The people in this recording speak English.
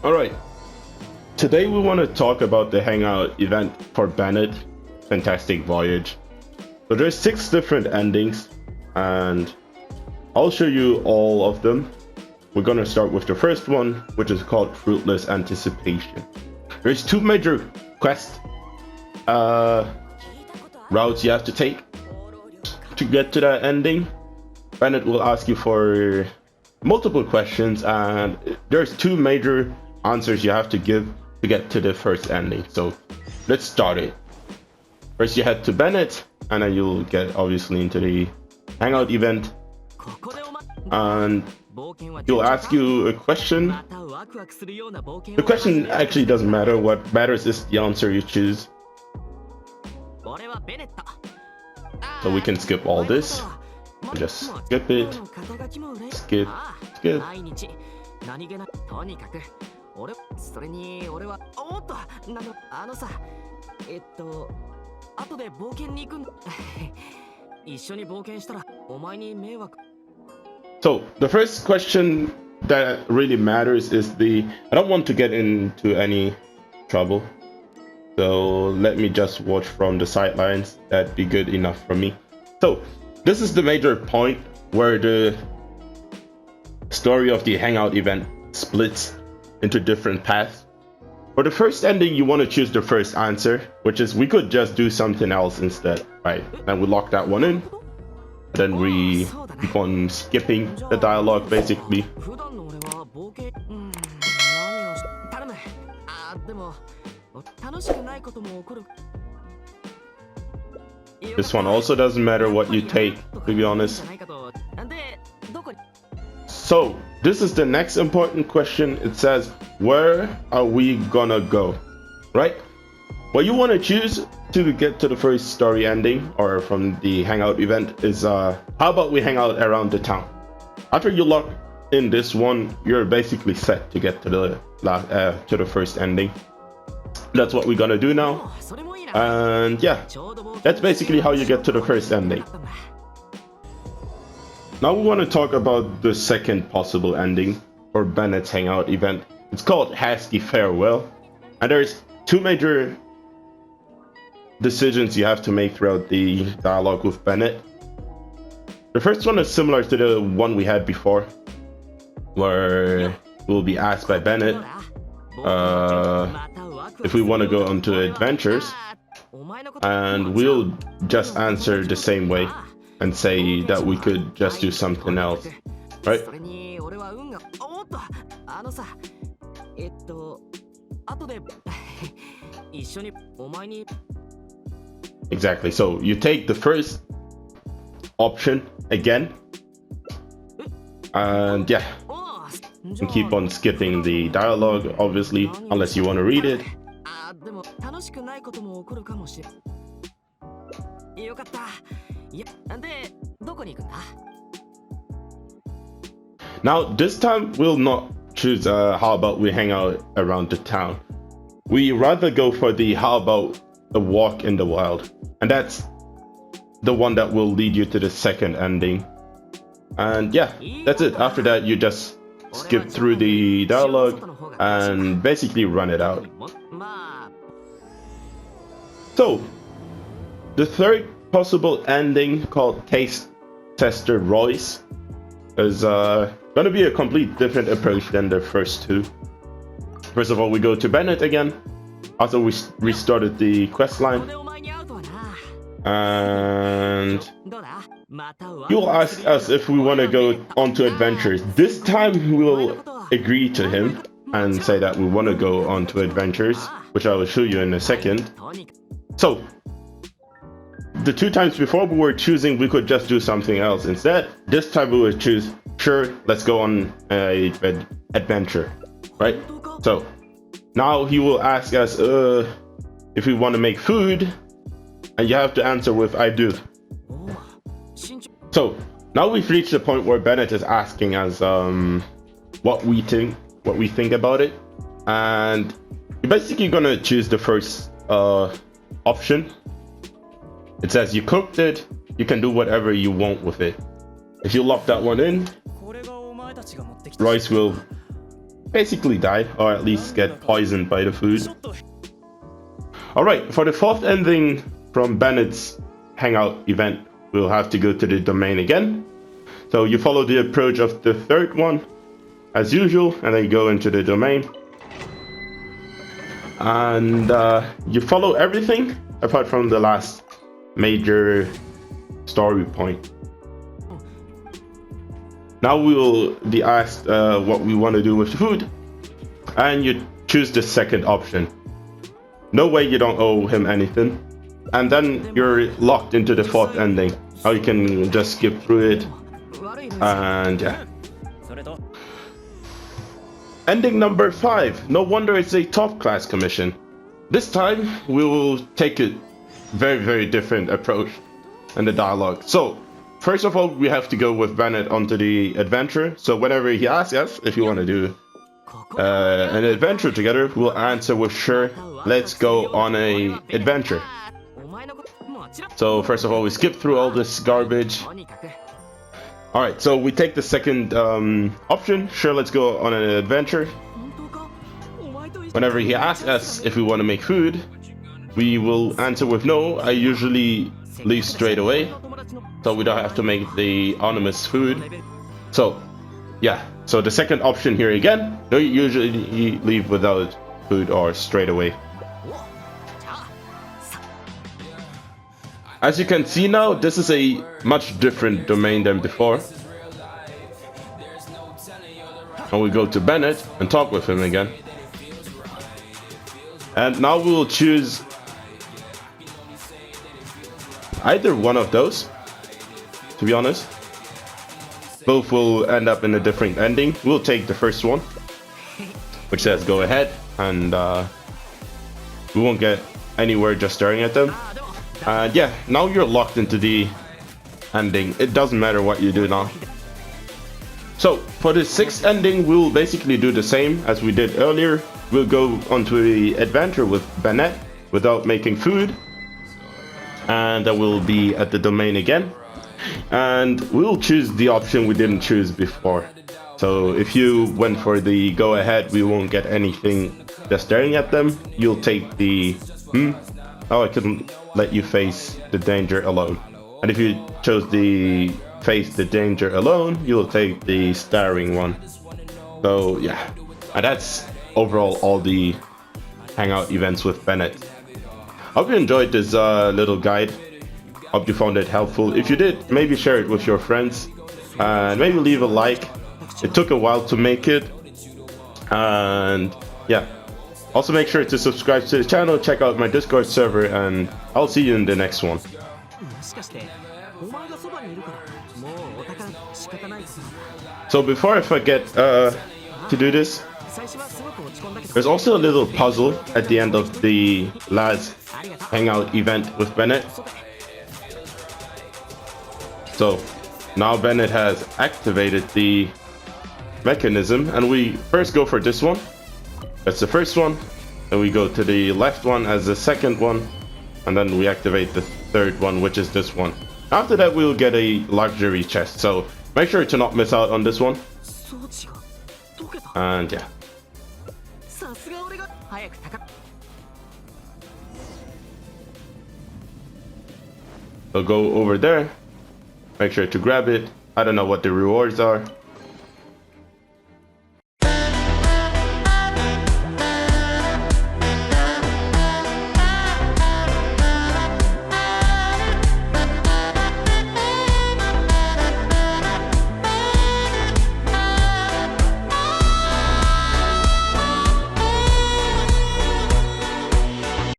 All right. Today we want to talk about the Hangout event for Bennet Fantastic Voyage. So there's 6 different endings, and I'll show you all of them. We're gonna start with the first one, which is called Fruitless Anticipation. There's 2 major quest routes you have to take to get to that ending. Bennet will ask you for multiple questions, and there's 2 major answers you have to give to get to the first ending. So let's start it. First you head to Bennet, and then you'll get obviously into the Hangout event, and he'll ask you a question. The question actually doesn't matter. What matters is the answer you choose. So we can skip all this. Just skip it. Skip. Skip. So the first question that really matters is I don't want to get into any trouble, so let me just watch from the sidelines. That'd be good enough for me. So this is the major point where the story of the Hangout event splits into different paths. For the first ending, you want to choose the first answer, which is we could just do something else instead, right? And we lock that one in. Then we keep on skipping the dialogue, basically. This one also doesn't matter what you take, to be honest. So this is the next important question. It says, where are we gonna go? Right? What you want to choose to get to the first story ending or from the Hangout event is how about we hang out around the town. After you lock in this one, you're basically set to get to the first ending. That's what we're gonna do now, and yeah, that's basically how you get to the first ending. Now we want to talk about the second possible ending for Bennet's Hangout event. It's called Hasty Farewell, and there's 2 major decisions you have to make throughout the dialogue with Bennet. The first one is similar to the one we had before, where we'll be asked by Bennet if we want to go onto adventures, and we'll just answer the same way and say that we could just do something else, right? Exactly. So you take the first option again, and yeah, and keep on skipping the dialogue, obviously, unless you want to read it. Now this time we'll not choose how about we hang out around the town. We rather go for the how about a walk in the wild, and that's the one that will lead you to the second ending. And yeah, that's it. After that you just skip through the dialogue and basically run it out. So the third possible ending, called Taste Tester Royce, is gonna be a complete different approach than the first 2. First of all, we go to Bennet again after we restarted the questline, and he'll ask us if we want to go onto adventures. This time we'll agree to him and say that we want to go onto adventures, which I will show you in a second. So the 2 times before we were choosing we could just do something else instead. This time we would choose, sure, let's go on a adventure, right? So now he will ask us if we want to make food, and you have to answer with I do. So now we've reached the point where Bennet is asking us what we think about it, and you're basically gonna choose the first option. It says you cooked it, you can do whatever you want with it. If you lock that one in, Royce will basically die, or at least get poisoned by the food. Alright, for the fourth ending from Bennet's Hangout event, we'll have to go to the domain again. So you follow the approach of the third one, as usual, and then you go into the domain. And you follow everything, apart from the last major story point. Now we will be asked what we want to do with the food, and you choose the second option. No way you don't owe him anything, and then you're locked into the fourth ending. Now you can just skip through it, and yeah. Ending number 5. No wonder it's a top class commission. This time we will take a very different approach in the dialogue. So first of all, we have to go with Bennet onto the adventure. So whenever he asks us if you want to do an adventure together, we'll answer with sure. Let's go on a adventure. So first of all, we skip through all this garbage. Alright, so we take the second option. Sure, let's go on an adventure. Whenever he asks us if we want to make food, we will answer with no. I usually leave straight away, so we don't have to make the anonymous food. So yeah, so the second option here again, no, you usually leave without food or straight away. As you can see now, this is a much different domain than before. And we go to Bennet and talk with him again. And now we will choose either one of those, to be honest. Both will end up in a different ending. We'll take the first one, which says go ahead, and we won't get anywhere just staring at them. And yeah, now you're locked into the ending. It doesn't matter what you do now. So for the sixth ending, we'll basically do the same as we did earlier. We'll go onto the adventure with Bennet without making food, and then we'll be at the domain again, and we'll choose the option we didn't choose before. So if you went for the go ahead, we won't get anything just staring at them. You'll take the oh, I couldn't let you face the danger alone. And if you chose the face the danger alone, you'll take the staring one. So yeah, and that's overall all the hangout events with Bennet. Hope you enjoyed this little guide. Hope you found it helpful. If you did, maybe share it with your friends, and maybe leave a like. It took a while to make it, and yeah. Also make sure to subscribe to the channel, check out my Discord server, and I'll see you in the next one. So before I forget to do this, there's also a little puzzle at the end of the last hangout event with Bennet. So now Bennet has activated the mechanism, and we first go for this one. That's the first one, then we go to the left one as the second one, and then we activate the third one, which is this one. After that, we'll get a luxury chest, so make sure to not miss out on this one. And yeah. So go over there, make sure to grab it. I don't know what the rewards are.